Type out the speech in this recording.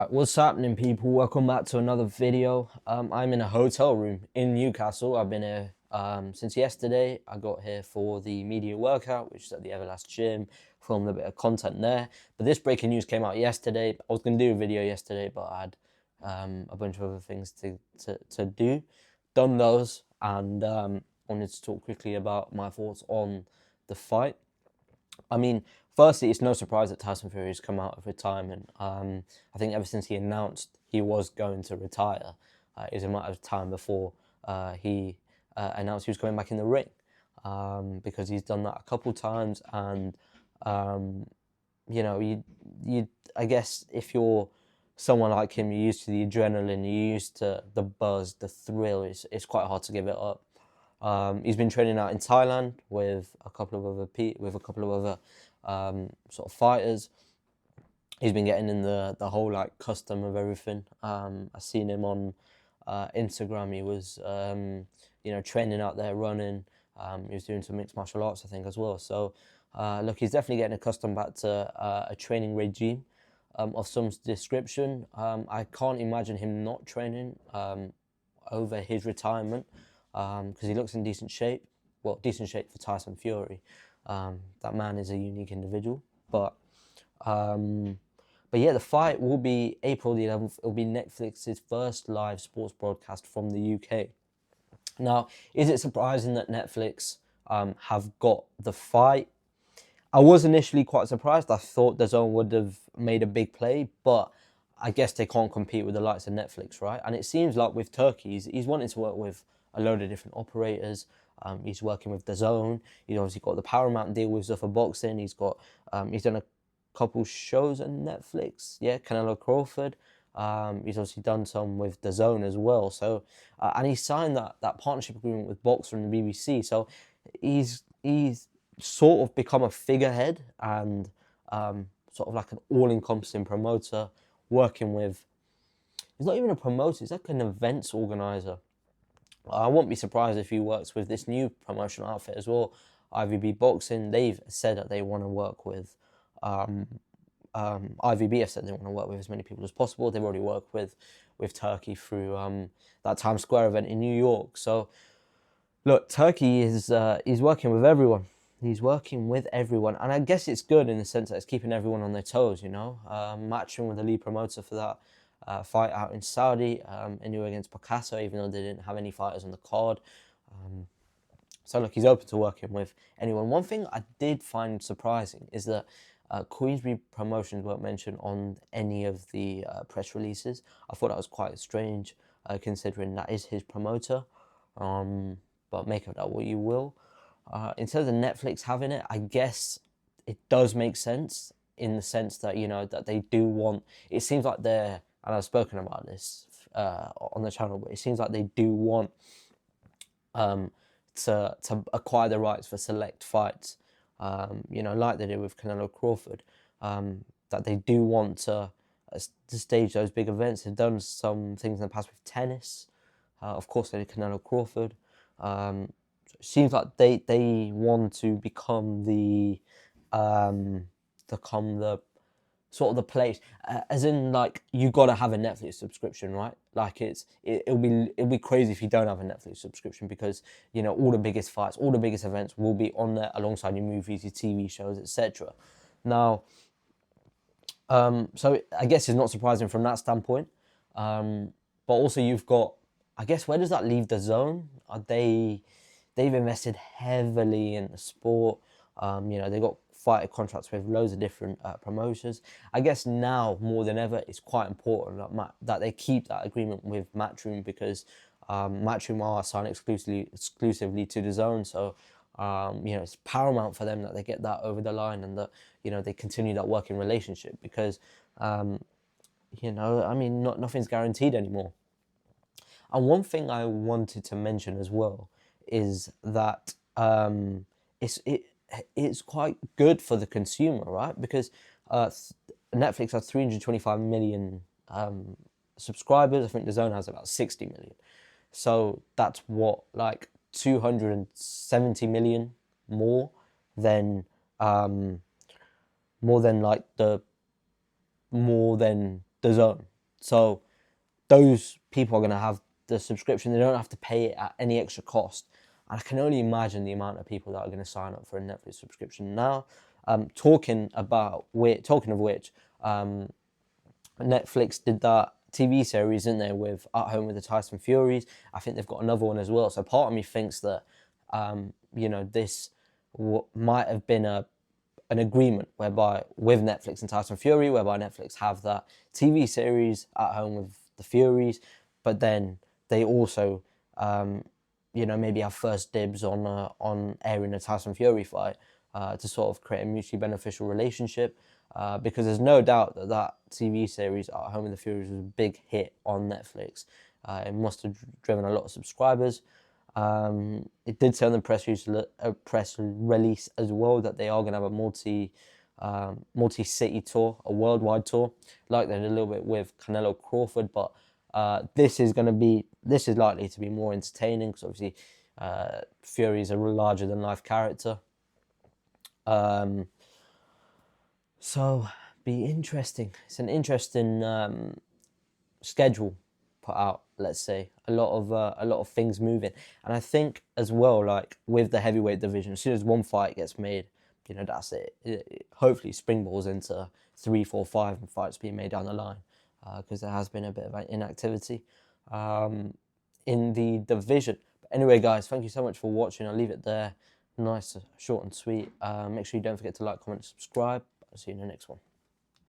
What's happening, people? Welcome back to another video. I'm in a hotel room in Newcastle. I've been here since yesterday. I got here for the media workout, which is at the Everlast gym. Filmed a bit of content there. But this breaking news came out yesterday. I was going to do a video yesterday, but I had a bunch of other things to do. Done those, and wanted to talk quickly about my thoughts on the fight. I mean, firstly, it's no surprise that Tyson Fury has come out of retirement. I think ever since he announced he was going to retire, it was a matter of time before he announced he was going back in the ring, because he's done that a couple times. And you know, I guess if you're someone like him, you're used to the adrenaline, you're used to the buzz, the thrill. It's quite hard to give it up. He's been training out in Thailand with a couple of other sort of fighters. He's been getting in the whole like custom of everything. I seen him on Instagram. He was training out there, running. He was doing some mixed martial arts, I think, as well. So look, he's definitely getting accustomed back to a training regime of some description. I can't imagine him not training over his retirement, because he looks in decent shape. Well, decent shape for Tyson Fury. That man is a unique individual. But yeah, the fight will be April the 11th. It'll be Netflix's first live sports broadcast from the UK. Now, is it surprising that Netflix have got the fight? I was initially quite surprised. I thought DAZN would have made a big play, but I guess they can't compete with the likes of Netflix, right? And it seems like with Turkey, he's wanting to work with a load of different operators. He's working with DAZN. He's obviously got the Paramount deal with Zuffa Boxing. He's done a couple shows on Netflix. Yeah, Canelo Crawford. He's obviously done some with DAZN as well. So, and he signed that partnership agreement with Boxer and the BBC. So, he's sort of become a figurehead and sort of like an all-encompassing promoter, working with. He's not even a promoter. He's like an events organizer. I won't be surprised if he works with this new promotional outfit as well, IVB Boxing. They've said that they want to work with, IVB have said they want to work with as many people as possible. They've already worked with Turkey through that Times Square event in New York. So, look, Turkey is he's working with everyone. He's working with everyone. And I guess it's good in the sense that it's keeping everyone on their toes, you know. Matching with the lead promoter for that fight out in Saudi, anyway, against Picasso, even though they didn't have any fighters on the card. So look, he's open to working with anyone. One thing I did find surprising is that Queensberry Promotions weren't mentioned on any of the press releases. I thought that was quite strange, considering that is his promoter. But make of that what you will. In terms of Netflix having it, I guess it does make sense in the sense that, you know, that they do want. It seems like they're, and I've spoken about this on the channel, but it seems like they do want to acquire the rights for select fights, you know, like they did with Canelo Crawford, that they do want to stage those big events. They've done some things in the past with tennis. Of course, they did Canelo Crawford. It seems like they want to become the sort of the place, as in, like, you got to have a Netflix subscription, right? Like, it'll be crazy if you don't have a Netflix subscription, because, you know, all the biggest fights, all the biggest events will be on there alongside your movies, your TV shows, etc. Now, so I guess it's not surprising from that standpoint. But also you've got, I guess, where does that leave DAZN? They've invested heavily in the sport. You know, they got fighter contracts with loads of different promotions. I guess now more than ever, it's quite important that they keep that agreement with Matchroom, because Matchroom are signed exclusively to DAZN. So you know, it's paramount for them that they get that over the line, and that, you know, they continue that working relationship, because you know, I mean, nothing's guaranteed anymore. And one thing I wanted to mention as well is that it's quite good for the consumer, right? Because Netflix has 325 million subscribers. I think DAZN has about 60 million. So that's what, like 270 million more than more than DAZN. So those people are going to have the subscription. They don't have to pay it at any extra cost. And I can only imagine the amount of people that are going to sign up for a Netflix subscription now. Talking of which, Netflix did that TV series, didn't they, with At Home with the Tyson Furies. I think they've got another one as well. So part of me thinks that, this might have been an agreement whereby with Netflix and Tyson Fury, whereby Netflix have that TV series At Home with the Furies, but then they also, maybe have first dibs on airing a Tyson Fury fight to sort of create a mutually beneficial relationship. Because there's no doubt that TV series At Home with the Furies was a big hit on Netflix. It must have driven a lot of subscribers. It did say on the press release as well that they are going to have a multi-city tour, a worldwide tour, like they did a little bit with Canelo Crawford. But this is likely to be more entertaining because obviously Fury is a larger than life character. So be interesting. It's an interesting schedule put out. Let's say a lot of things moving, and I think as well, like with the heavyweight division, as soon as one fight gets made, that's it hopefully springballs into 3, 4, 5 and fights being made down the line, because there has been a bit of inactivity in the division. But anyway, guys, thank you so much for watching. I'll leave it there. Nice, short and sweet. Make sure you don't forget to like, comment, and subscribe. I'll see you in the next one.